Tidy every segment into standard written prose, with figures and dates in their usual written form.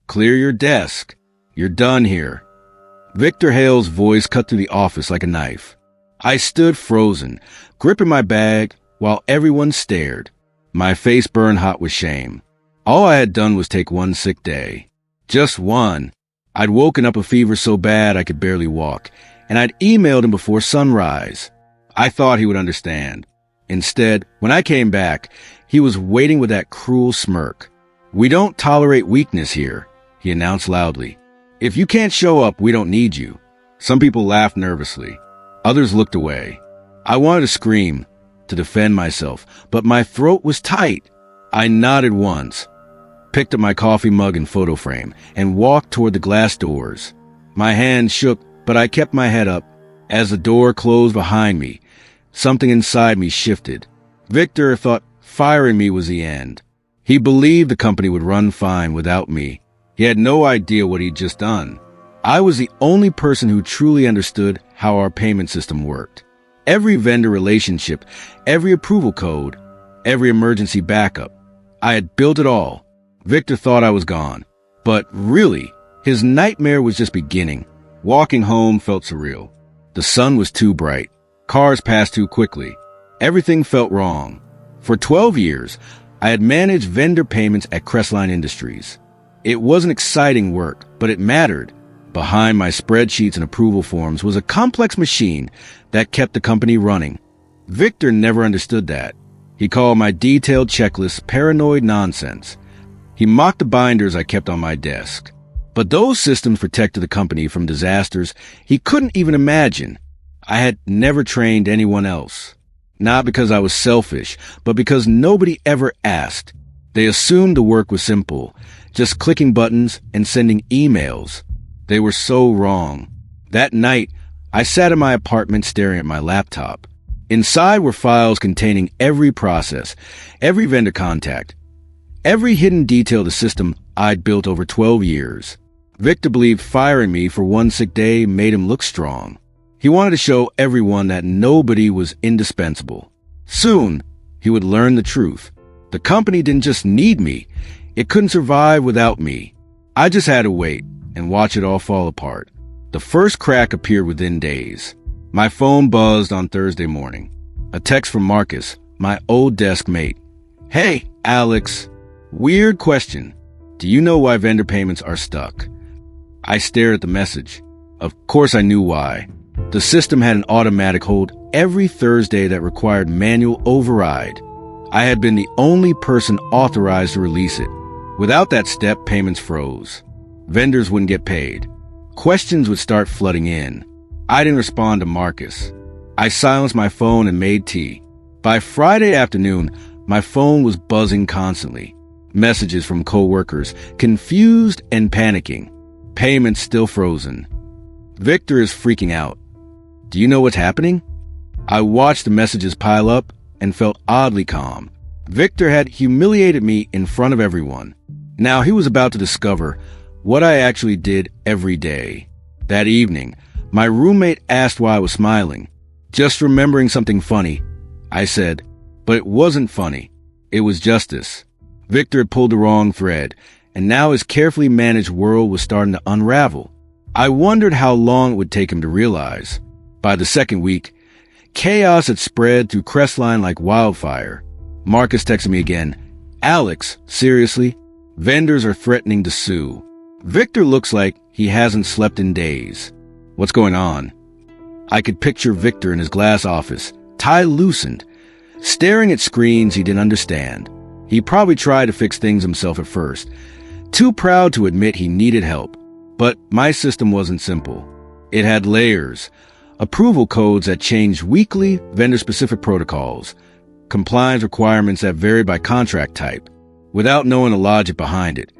Clear your desk. You're done here." Victor Hale's voice cut through the office like a knife. I stood frozen, gripping my bag while everyone stared. My face burned hot with shame. All I had done was take one sick day. Just one. I'd woken up a fever so bad I could barely walk, and I'd emailed him before sunrise. I thought he would understand. Instead, when I came back, he was waiting with that cruel smirk. "We don't tolerate weakness here," he announced loudly. "If you can't show up, we don't need you." Some people laughed nervously. Others looked away. I wanted to scream, to defend myself, but my throat was tight. I nodded once, picked up my coffee mug and photo frame, and walked toward the glass doors. My hands shook, but I kept my head up. As the door closed behind me, something inside me shifted. Victor thought firing me was the end. He believed the company would run fine without me. He had no idea what he'd just done. I was the only person who truly understood how our payment system worked. Every vendor relationship, every approval code, every emergency backup. I had built it all. Victor thought I was gone. But really, his nightmare was just beginning. Walking home felt surreal. The sun was too bright. Cars passed too quickly. Everything felt wrong. For 12 years, I had managed vendor payments at Crestline Industries. It wasn't exciting work, but it mattered. Behind my spreadsheets and approval forms was a complex machine that kept the company running. Victor never understood that. He called my detailed checklist paranoid nonsense. He mocked the binders I kept on my desk. But those systems protected the company from disasters he couldn't even imagine. I had never trained anyone else. Not because I was selfish, but because nobody ever asked. They assumed the work was simple, just clicking buttons and sending emails. They were so wrong. That night, I sat in my apartment staring at my laptop. Inside were files containing every process, every vendor contact, every hidden detail of the system I'd built over 12 years. Victor believed firing me for one sick day made him look strong. He wanted to show everyone that nobody was indispensable. Soon, he would learn the truth. The company didn't just need me. It couldn't survive without me. I just had to wait and watch it all fall apart. The first crack appeared within days. My phone buzzed on Thursday morning. A text from Marcus, my old desk mate. "Hey, Alex. Weird question. Do you know why vendor payments are stuck?" I stared at the message. Of course I knew why. The system had an automatic hold every Thursday that required manual override. I had been the only person authorized to release it. Without that step, payments froze. Vendors wouldn't get paid. Questions would start flooding in. I didn't respond to Marcus. I silenced my phone and made tea. By Friday afternoon, my phone was buzzing constantly. Messages from coworkers, confused and panicking. Payments still frozen. Victor is freaking out. Do you know what's happening? I watched the messages pile up and felt oddly calm. Victor had humiliated me in front of everyone. Now he was about to discover what I actually did every day. That evening, my roommate asked why I was smiling. "Just remembering something funny," I said. But it wasn't funny. It was justice. Victor had pulled the wrong thread, and now his carefully managed world was starting to unravel. I wondered how long it would take him to realize. By the second week, chaos had spread through Crestline like wildfire. Marcus texted me again. "Alex, seriously? Vendors are threatening to sue. Victor looks like he hasn't slept in days. What's going on?" I could picture Victor in his glass office, tie loosened, staring at screens he didn't understand. He probably tried to fix things himself at first, too proud to admit he needed help. But my system wasn't simple. It had layers, approval codes that changed weekly, vendor-specific protocols, compliance requirements that varied by contract type, without knowing the logic behind it.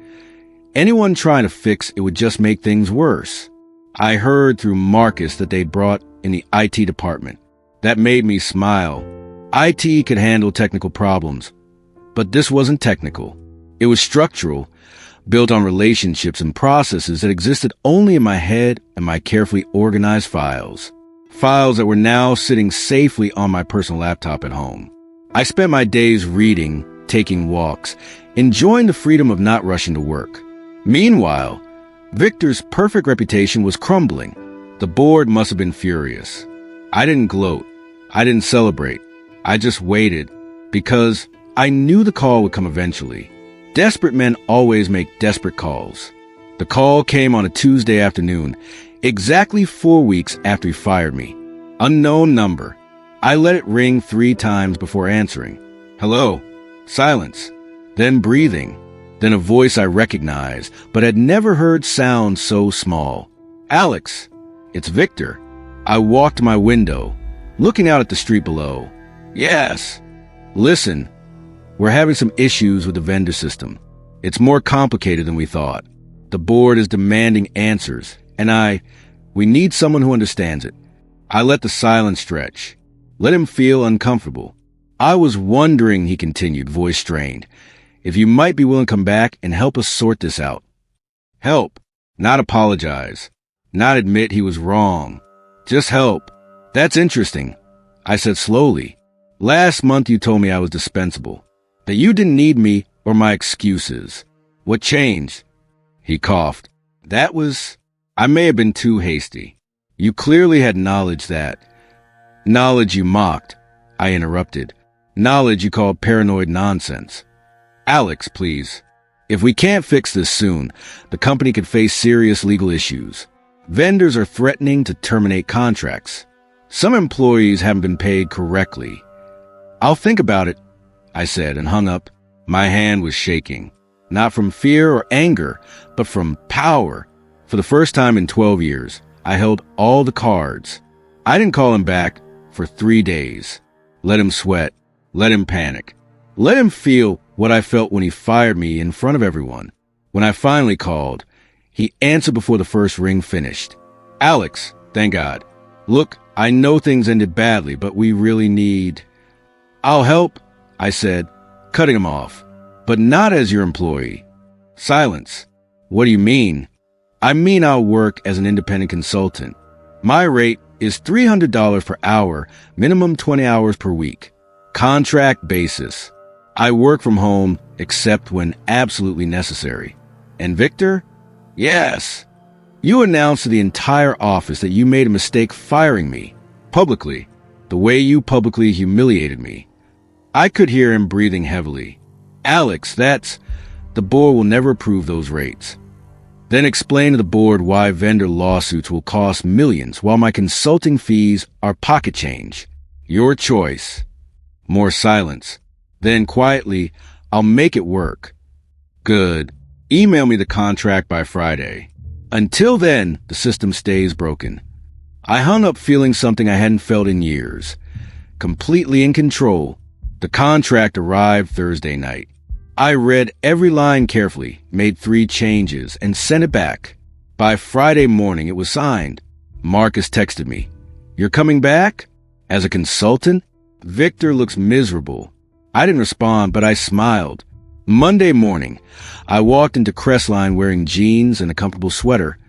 Anyone trying to fix it would just make things worse. I heard through Marcus that they brought in the IT department. That made me smile. IT could handle technical problems, but this wasn't technical. It was structural, built on relationships and processes that existed only in my head and my carefully organized files. Files that were now sitting safely on my personal laptop at home. I spent my days reading, taking walks, enjoying the freedom of not rushing to work. Meanwhile, Victor's perfect reputation was crumbling. The board must have been furious. I didn't gloat. I didn't celebrate. I just waited, because I knew the call would come eventually. Desperate men always make desperate calls. The call came on a Tuesday afternoon, exactly 4 weeks after he fired me. Unknown number. I let it ring 3 times before answering. Hello. Silence. Then breathing. Then a voice I recognized, but had never heard sound so small. Alex. It's Victor. I walked to my window, looking out at the street below. Yes. Listen, we're having some issues with the vendor system. It's more complicated than we thought. The board is demanding answers, and we need someone who understands it. I let the silence stretch. Let him feel uncomfortable. I was wondering, he continued, voice strained, if you might be willing to come back and help us sort this out. Help, not apologize, not admit he was wrong. Just help. That's interesting, I said slowly. Last month you told me I was dispensable, that you didn't need me or my excuses. What changed? He coughed. I may have been too hasty. You clearly had knowledge that. Knowledge you mocked, I interrupted. Knowledge you called paranoid nonsense. Alex, please. If we can't fix this soon, the company could face serious legal issues. Vendors are threatening to terminate contracts. Some employees haven't been paid correctly. I'll think about it, I said and hung up. My hand was shaking, not from fear or anger, but from power. For the first time in 12 years, I held all the cards. I didn't call him back for 3 days. Let him sweat. Let him panic. Let him feel what I felt when he fired me in front of everyone. When I finally called, he answered before the first ring finished. Alex, thank God. Look, I know things ended badly, but we really need... I'll help, I said, cutting him off, but not as your employee. Silence. What do you mean? I mean I'll work as an independent consultant. My rate is $300 per hour, minimum 20 hours per week. Contract basis. I work from home except when absolutely necessary. And Victor? Yes. You announced to the entire office that you made a mistake firing me. Publicly. The way you publicly humiliated me. I could hear him breathing heavily. Alex, the board will never approve those rates. Then explain to the board why vendor lawsuits will cost millions while my consulting fees are pocket change. Your choice. More silence. Then quietly, I'll make it work. Good. Email me the contract by Friday. Until then, the system stays broken. I hung up feeling something I hadn't felt in years. Completely in control. The contract arrived Thursday night. I read every line carefully, made 3 changes, and sent it back. By Friday morning, it was signed. Marcus texted me. You're coming back? As a consultant? Victor looks miserable. I didn't respond, but I smiled. Monday morning, I walked into Crestline wearing jeans and a comfortable sweater.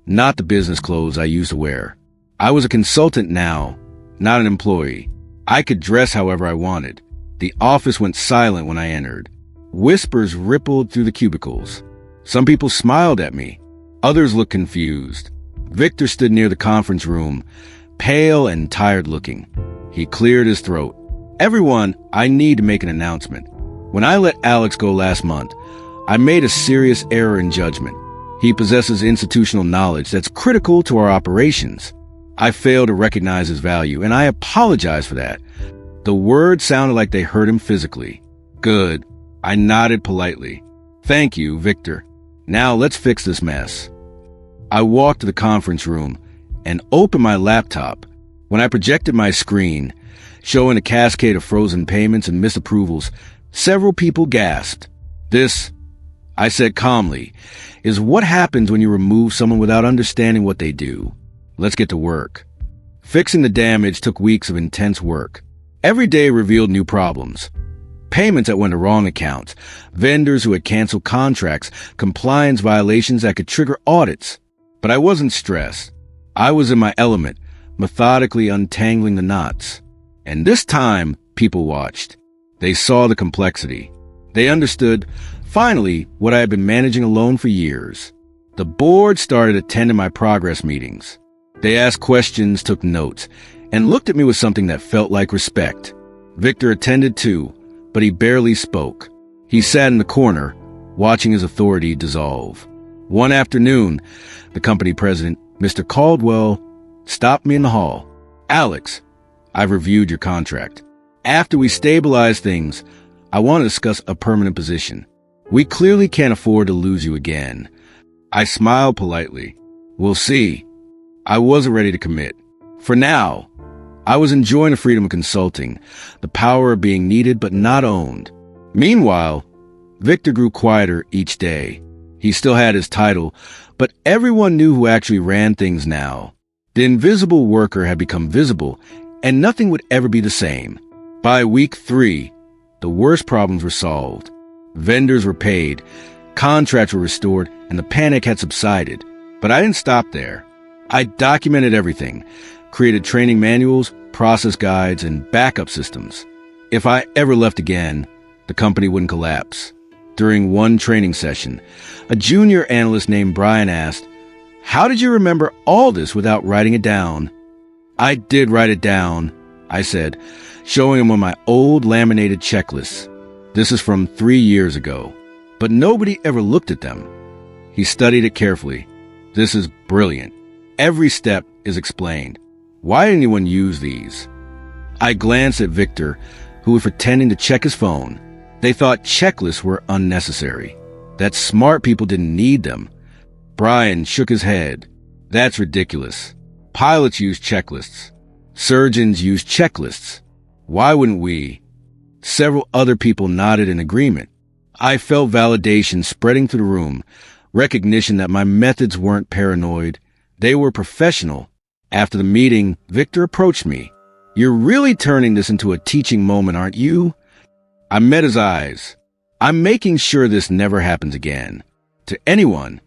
Not the business clothes I used to wear. I was a consultant now, not an employee. I could dress however I wanted. The office went silent when I entered. Whispers rippled through the cubicles. Some people smiled at me. Others looked confused. Victor stood near the conference room, pale and tired looking. He cleared his throat. Everyone, I need to make an announcement. When I let Alex go last month, I made a serious error in judgment. He possesses institutional knowledge that's critical to our operations. I failed to recognize his value, and I apologize for that. The words sounded like they hurt him physically. Good. I nodded politely. Thank you, Victor. Now let's fix this mess. I walked to the conference room and opened my laptop. When I projected my screen, showing a cascade of frozen payments and misapprovals, several people gasped. This, I said calmly, is what happens when you remove someone without understanding what they do. Let's get to work. Fixing the damage took weeks of intense work. Every day revealed new problems. Payments that went to wrong accounts, vendors who had canceled contracts, compliance violations that could trigger audits. But I wasn't stressed. I was in my element, methodically untangling the knots. And this time, people watched. They saw the complexity. They understood Finally, what I had been managing alone for years. The board started attending my progress meetings. They asked questions, took notes, and looked at me with something that felt like respect. Victor attended too, but he barely spoke. He sat in the corner, watching his authority dissolve. One afternoon, the company president, Mr. Caldwell, stopped me in the hall. "Alex, I've reviewed your contract. After we stabilize things, I want to discuss a permanent position. We clearly can't afford to lose you again." I smiled politely. "We'll see." I wasn't ready to commit. For now, I was enjoying the freedom of consulting, the power of being needed but not owned. Meanwhile, Victor grew quieter each day. He still had his title, but everyone knew who actually ran things now. The invisible worker had become visible, and nothing would ever be the same. By week 3, the worst problems were solved. Vendors were paid, contracts were restored, and the panic had subsided. But I didn't stop there. I documented everything, created training manuals, process guides, and backup systems. If I ever left again, the company wouldn't collapse. During one training session, a junior analyst named Brian asked, "How did you remember all this without writing it down?" "I did write it down," I said, showing him one of my old laminated checklists. "This is from 3 years ago, but nobody ever looked at them." He studied it carefully. "This is brilliant. Every step is explained. Why didn't anyone use these?" I glanced at Victor, who was pretending to check his phone. They thought checklists were unnecessary, that smart people didn't need them. Brian shook his head. "That's ridiculous. Pilots use checklists. Surgeons use checklists. Why wouldn't we?" Several other people nodded in agreement. I felt validation spreading through the room, recognition that my methods weren't paranoid. They were professional. After the meeting, Victor approached me. "You're really turning this into a teaching moment, aren't you?" I met his eyes. "I'm making sure this never happens again. To anyone."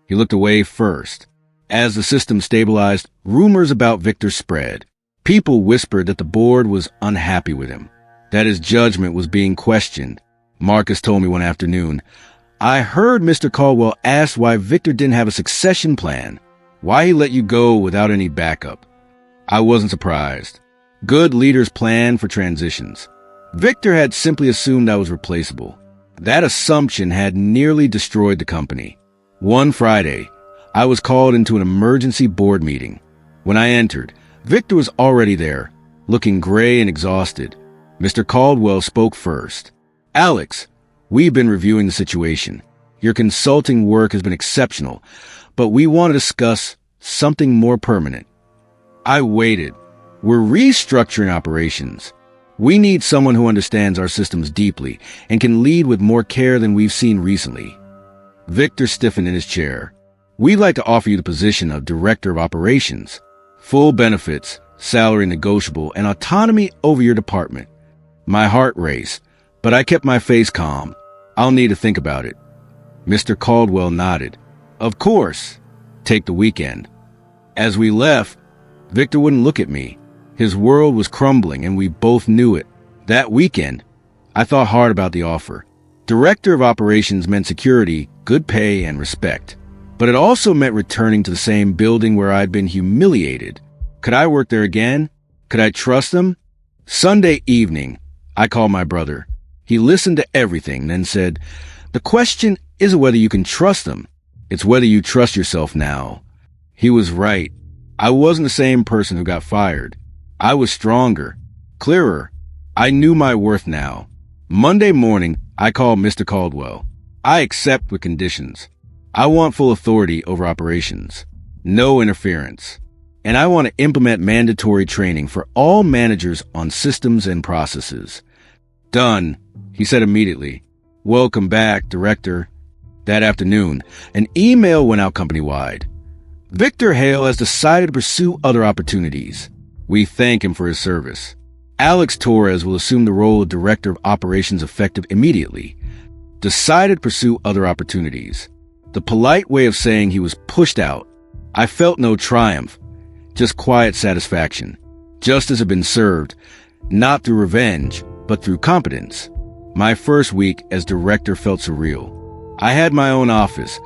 He looked away first. As the system stabilized, rumors about Victor spread. People whispered that the board was unhappy with him, that his judgment was being questioned. Marcus told me one afternoon, "I heard Mr. Caldwell ask why Victor didn't have a succession plan, why he let you go without any backup." I wasn't surprised. Good leaders plan for transitions. Victor had simply assumed I was replaceable. That assumption had nearly destroyed the company. One Friday, I was called into an emergency board meeting. When I entered, Victor was already there, looking gray and exhausted. Mr. Caldwell spoke first. "Alex, we've been reviewing the situation. Your consulting work has been exceptional, but we want to discuss something more permanent." I waited. "We're restructuring operations. We need someone who understands our systems deeply and can lead with more care than we've seen recently." Victor stiffened in his chair. "We'd like to offer you the position of Director of Operations. Full benefits, salary negotiable, and autonomy over your department." My heart raced, but I kept my face calm. "I'll need to think about it." Mr. Caldwell nodded. "Of course. Take the weekend." As we left, Victor wouldn't look at me. His world was crumbling, and we both knew it. That weekend, I thought hard about the offer. Director of Operations meant security, good pay, and respect. But it also meant returning to the same building where I'd been humiliated. Could I work there again? Could I trust them? Sunday evening, I called my brother. He listened to everything, then said, "The question isn't whether you can trust them. It's whether you trust yourself now." He was right. I wasn't the same person who got fired. I was stronger, clearer. I knew my worth now. Monday morning, I called Mr. Caldwell. "I accept with conditions. I want full authority over operations. No interference. And I want to implement mandatory training for all managers on systems and processes." "Done," he said immediately. "Welcome back, Director." That afternoon, an email went out company-wide. "Victor Hale has decided to pursue other opportunities. We thank him for his service. Alex Torres will assume the role of Director of Operations effective immediately. Decided to pursue other opportunities." The polite way of saying he was pushed out. I felt no triumph, just quiet satisfaction. Justice had been served, not through revenge, but through competence. My first week as director felt surreal. I had my own office,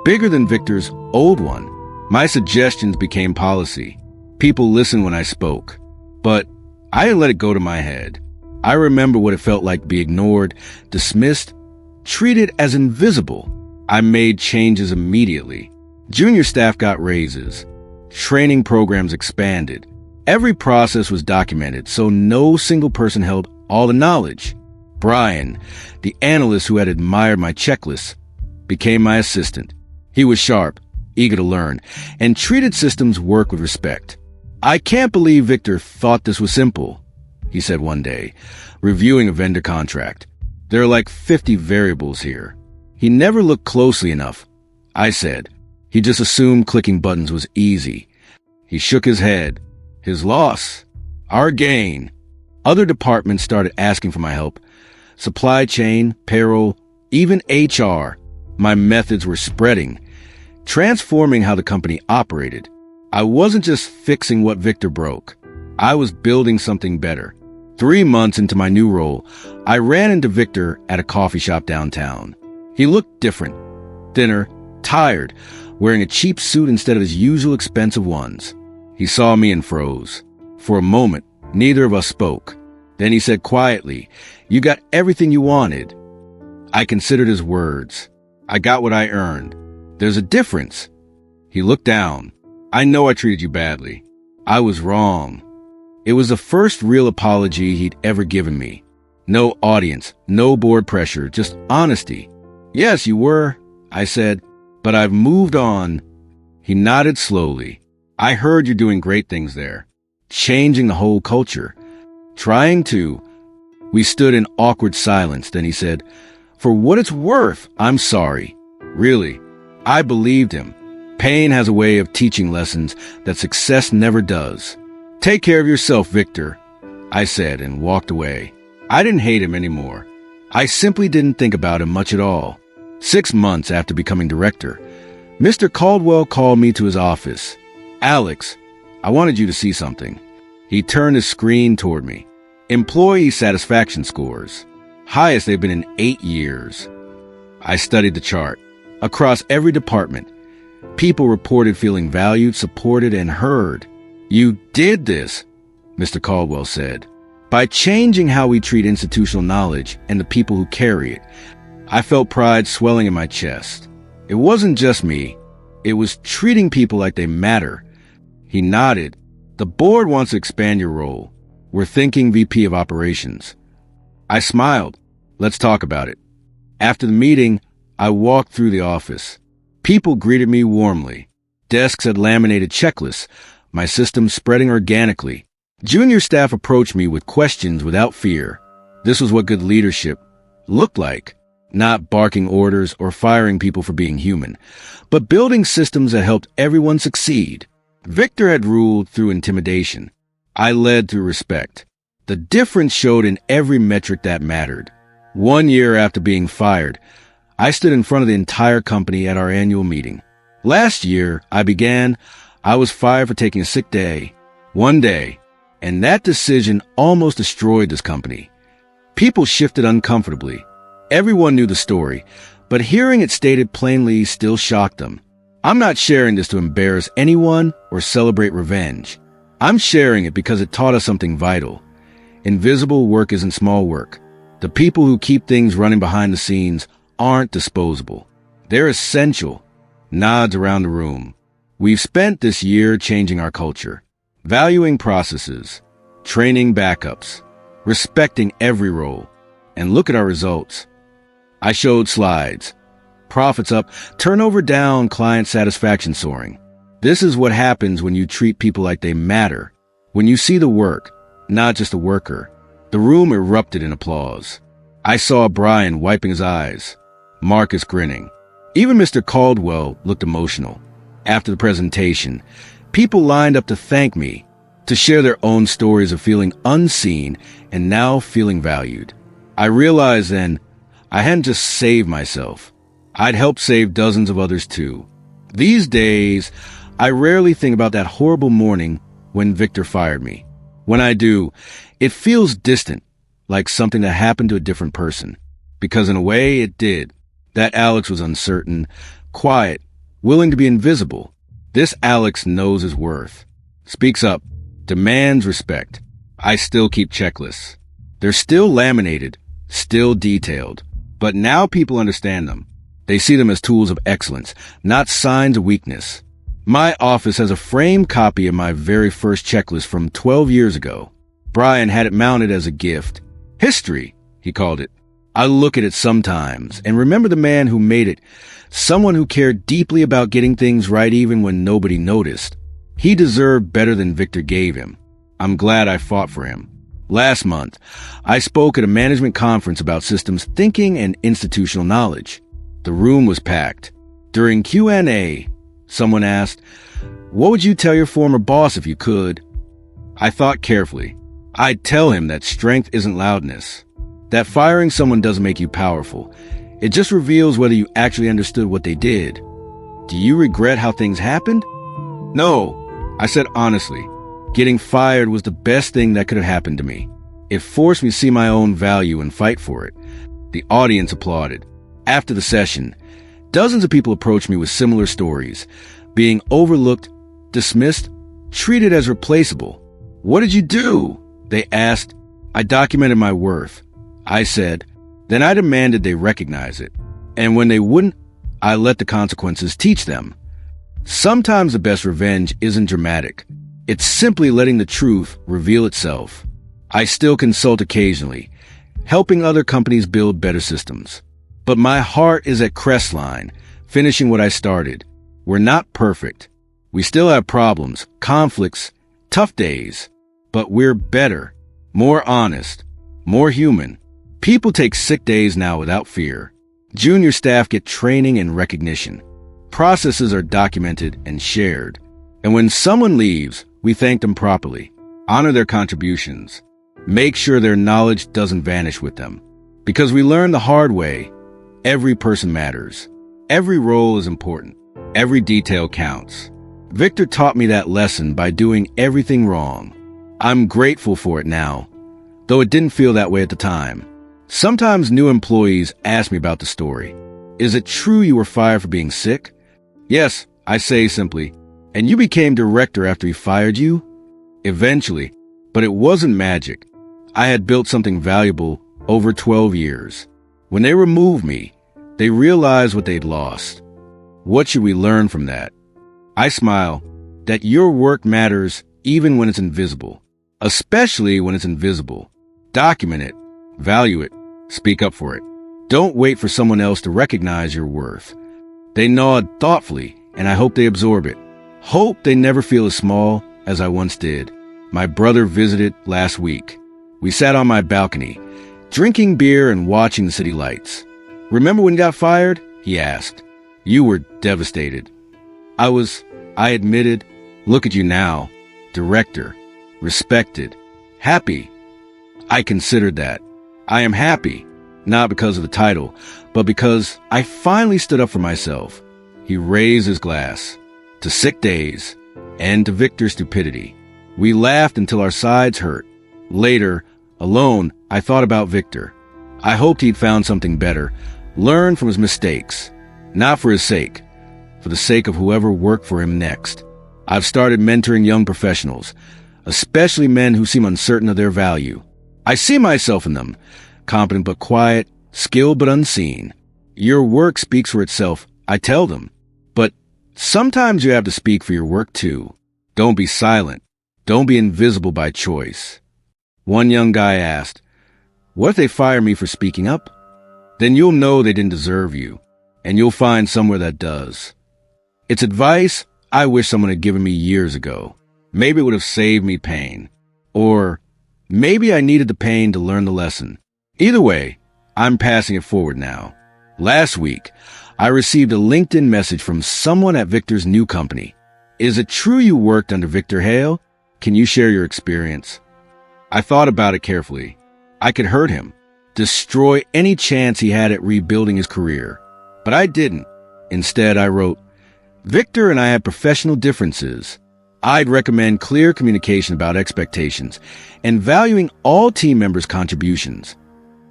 bigger than Victor's old one. My suggestions became policy. People listened when I spoke. But I didn't let it go to my head. I remember what it felt like to be ignored, dismissed, treated as invisible. I made changes immediately. Junior staff got raises. Training programs expanded. Every process was documented, so no single person held all the knowledge. Brian, the analyst who had admired my checklists, became my assistant. He was sharp, eager to learn, and treated systems work with respect. "I can't believe Victor thought this was simple," he said one day, reviewing a vendor contract. "There are like 50 variables here." He never looked closely enough, I said. He just assumed clicking buttons was easy. He shook his head. His loss, our gain. Other departments started asking for my help. Supply chain, payroll, even HR. My methods were spreading, transforming how the company operated. I wasn't just fixing what Victor broke. I was building something better. 3 months into my new role, I ran into Victor at a coffee shop downtown. He looked different, thinner, tired, wearing a cheap suit instead of his usual expensive ones. He saw me and froze. For a moment, neither of us spoke. Then he said quietly, "You got everything you wanted." I considered his words. "I got what I earned. There's a difference." He looked down. "I know I treated you badly. I was wrong." It was the first real apology he'd ever given me. No audience, no board pressure, just honesty. "Yes, you were," I said, "but I've moved on." He nodded slowly. "I heard you're doing great things there. Changing the whole culture. Trying to." We stood in awkward silence. Then he said, "For what it's worth, I'm sorry." Really, I believed him. Pain has a way of teaching lessons that success never does. "Take care of yourself, Victor," I said and walked away. I didn't hate him anymore. I simply didn't think about him much at all. 6 months after becoming director, Mr. Caldwell called me to his office. "Alex, I wanted you to see something." He turned his screen toward me. Employee satisfaction scores. Highest they've been in 8 years. I studied the chart. Across every department, people reported feeling valued, supported, and heard. "You did this," Mr. Caldwell said, "by changing how we treat institutional knowledge and the people who carry it." I felt pride swelling in my chest. It wasn't just me. It was treating people like they matter. He nodded. "The board wants to expand your role. We're thinking VP of operations." I smiled. "Let's talk about it." After the meeting, I walked through the office. People greeted me warmly. Desks had laminated checklists, my system spreading organically. Junior staff approached me with questions without fear. This was what good leadership looked like. Not barking orders or firing people for being human, but building systems that helped everyone succeed. Victor had ruled through intimidation. I led through respect. The difference showed in every metric that mattered. 1 year after being fired, I stood in front of the entire company at our annual meeting. Last year, I was fired for taking a sick day. 1 day. And that decision almost destroyed this company. People shifted uncomfortably. Everyone knew the story, but hearing it stated plainly still shocked them. I'm not sharing this to embarrass anyone or celebrate revenge. I'm sharing it because it taught us something vital. Invisible work isn't small work. The people who keep things running behind the scenes aren't disposable. They're essential. Nods around the room. We've spent this year changing our culture, valuing processes, training backups, respecting every role. And look at our results. I showed slides. Profits up, turnover down, client satisfaction soaring. This is what happens when you treat people like they matter. When you see the work, not just a worker. The room erupted in applause. I saw Brian wiping his eyes, Marcus grinning. Even Mr. Caldwell looked emotional. After the presentation, people lined up to thank me, to share their own stories of feeling unseen and now feeling valued. I realized then I hadn't just saved myself. I'd helped save dozens of others too. These days, I rarely think about that horrible morning when Victor fired me. When I do, it feels distant, like something that happened to a different person. Because in a way, it did. That Alex was uncertain, quiet, willing to be invisible. This Alex knows his worth. Speaks up, demands respect. I still keep checklists. They're still laminated, still detailed. But now people understand them. They see them as tools of excellence, not signs of weakness. My office has a framed copy of my very first checklist from 12 years ago. Brian had it mounted as a gift. History, he called it. I look at it sometimes and remember the man who made it, someone who cared deeply about getting things right even when nobody noticed. He deserved better than Victor gave him. I'm glad I fought for him. Last month, I spoke at a management conference about systems thinking and institutional knowledge. The room was packed. During Q&A, someone asked, "What would you tell your former boss if you could?" I thought carefully. I'd tell him that strength isn't loudness, that firing someone doesn't make you powerful. It just reveals whether you actually understood what they did. Do you regret how things happened? No, I said honestly. Getting fired was the best thing that could have happened to me. It forced me to see my own value and fight for it. The audience applauded. After the session, dozens of people approached me with similar stories, being overlooked, dismissed, treated as replaceable. "What did you do?" they asked. I documented my worth. I said, then I demanded they recognize it. And when they wouldn't, I let the consequences teach them. Sometimes the best revenge isn't dramatic. It's simply letting the truth reveal itself. I still consult occasionally, helping other companies build better systems. But my heart is at Crestline, finishing what I started. We're not perfect. We still have problems, conflicts, tough days. But we're better, more honest, more human. People take sick days now without fear. Junior staff get training and recognition. Processes are documented and shared. And when someone leaves, we thank them properly, honor their contributions, make sure their knowledge doesn't vanish with them. Because we learned the hard way, every person matters. Every role is important. Every detail counts. Victor taught me that lesson by doing everything wrong. I'm grateful for it now, though it didn't feel that way at the time. Sometimes new employees ask me about the story. Is it true you were fired for being sick? Yes, I say simply. And you became director after he fired you? Eventually, but it wasn't magic. I had built something valuable over 12 years. When they removed me, they realized what they'd lost. What should we learn from that? I smile, that your work matters even when it's invisible, especially when it's invisible. Document it, value it, speak up for it. Don't wait for someone else to recognize your worth. They nod thoughtfully, and I hope they absorb it. Hope they never feel as small as I once did. My brother visited last week. We sat on my balcony, drinking beer and watching the city lights. "Remember when you got fired?" he asked. "You were devastated." I admitted, "Look at you now. Director, respected, happy." I considered that. I am happy, not because of the title, but because I finally stood up for myself. He raised his glass. To sick days, and to Victor's stupidity. We laughed until our sides hurt. Later, alone, I thought about Victor. I hoped he'd found something better, learned from his mistakes. Not for his sake, for the sake of whoever worked for him next. I've started mentoring young professionals, especially men who seem uncertain of their value. I see myself in them, competent but quiet, skilled but unseen. Your work speaks for itself, I tell them. But sometimes you have to speak for your work too. Don't be silent. Don't be invisible by choice. One young guy asked, "What if they fire me for speaking up?" Then you'll know they didn't deserve you, and you'll find somewhere that does. It's advice I wish someone had given me years ago. Maybe it would have saved me pain. Or maybe I needed the pain to learn the lesson. Either way, I'm passing it forward now. Last week, I received a LinkedIn message from someone at Victor's new company. "Is it true you worked under Victor Hale? Can you share your experience?" I thought about it carefully. I could hurt him, destroy any chance he had at rebuilding his career. But I didn't. Instead, I wrote, "Victor and I had professional differences. I'd recommend clear communication about expectations and valuing all team members' contributions.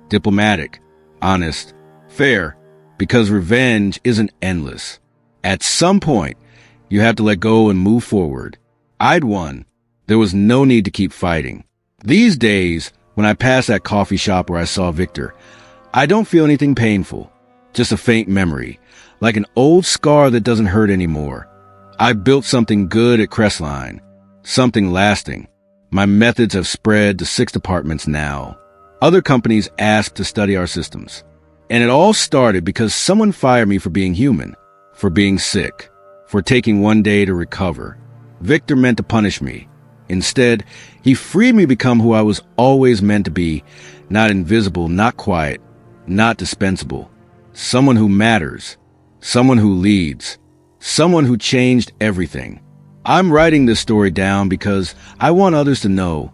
Diplomatic, honest, fair, because revenge isn't endless. At some point, you have to let go and move forward. I'd won. There was no need to keep fighting. These days, when I pass that coffee shop where I saw Victor, I don't feel anything painful, just a faint memory, like an old scar that doesn't hurt anymore. I built something good at Crestline, something lasting. My methods have spread to 6 departments now. Other companies asked to study our systems. And it all started because someone fired me for being human, for being sick, for taking one day to recover. Victor meant to punish me. Instead, he freed me to become who I was always meant to be, not invisible, not quiet, not dispensable. Someone who matters, someone who leads, someone who changed everything. I'm writing this story down because I want others to know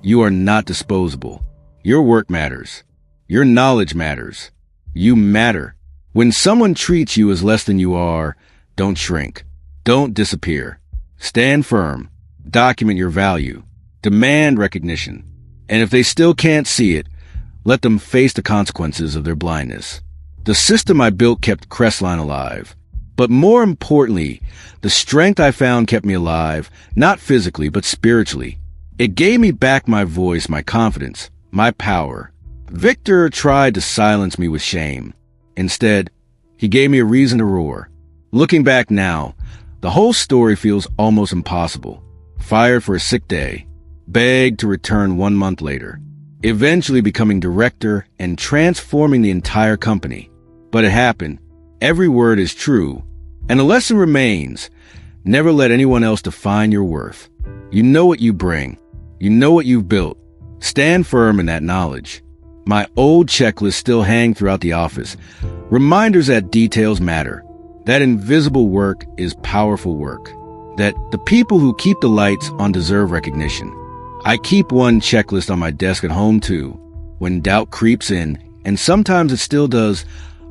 you are not disposable. Your work matters. Your knowledge matters. You matter. When someone treats you as less than you are, don't shrink. Don't disappear. Stand firm. Document your value. Demand recognition. And if they still can't see it, let them face the consequences of their blindness. The system I built kept Crestline alive. But more importantly, the strength I found kept me alive, not physically, but spiritually. It gave me back my voice, my confidence, my power. Victor tried to silence me with shame. Instead, he gave me a reason to roar. Looking back now, the whole story feels almost impossible. Fired for a sick day, begged to return 1 month later, eventually becoming director and transforming the entire company. But it happened. Every word is true. And the lesson remains, never let anyone else define your worth. You know what you bring. You know what you've built. Stand firm in that knowledge. My old checklists still hang throughout the office. Reminders that details matter. That invisible work is powerful work. That the people who keep the lights on deserve recognition. I keep one checklist on my desk at home too. When doubt creeps in, and sometimes it still does,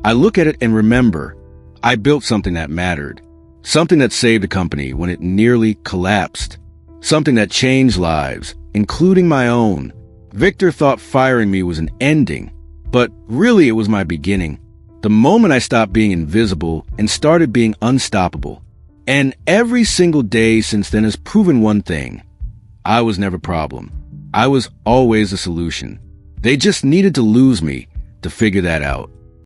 I look at it and remember, I built something that mattered. Something that saved a company when it nearly collapsed. Something that changed lives, including my own. Victor thought firing me was an ending, but really it was my beginning. The moment I stopped being invisible and started being unstoppable. And every single day since then has proven one thing. I was never a problem. I was always a solution. They just needed to lose me to figure that out.